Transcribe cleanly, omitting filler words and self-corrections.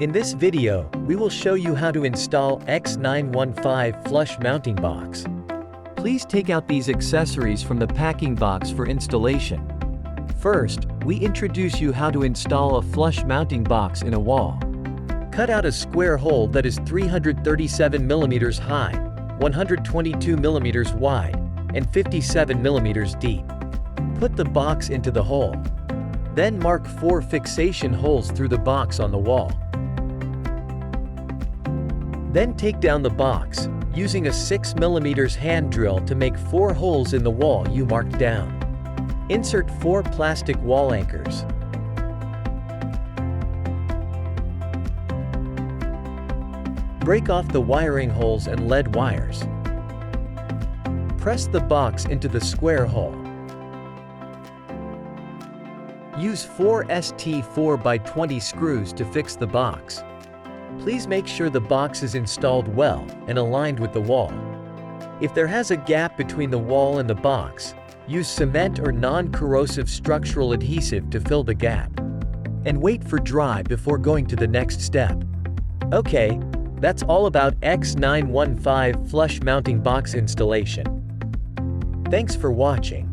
In this video, we will show you how to install X915 flush mounting box. Please take out these accessories from the packing box for installation. First, we introduce you how to install a flush mounting box in a wall. Cut out a square hole that is 337 mm high, 122 mm wide, and 57 mm deep. Put the box into the hole. Then mark 4 fixation holes through the box on the wall. Then take down the box, using a 6 mm hand drill to make 4 holes in the wall you marked down. Insert 4 plastic wall anchors. Break off the wiring holes and lead wires. Press the box into the square hole. Use 4 ST 4x20 screws to fix the box. Please make sure the box is installed well and aligned with the wall. If there has a gap between the wall and the box, use cement or non-corrosive structural adhesive to fill the gap. And wait for dry before going to the next step. Okay, that's all about X915 flush mounting box installation. Thanks for watching.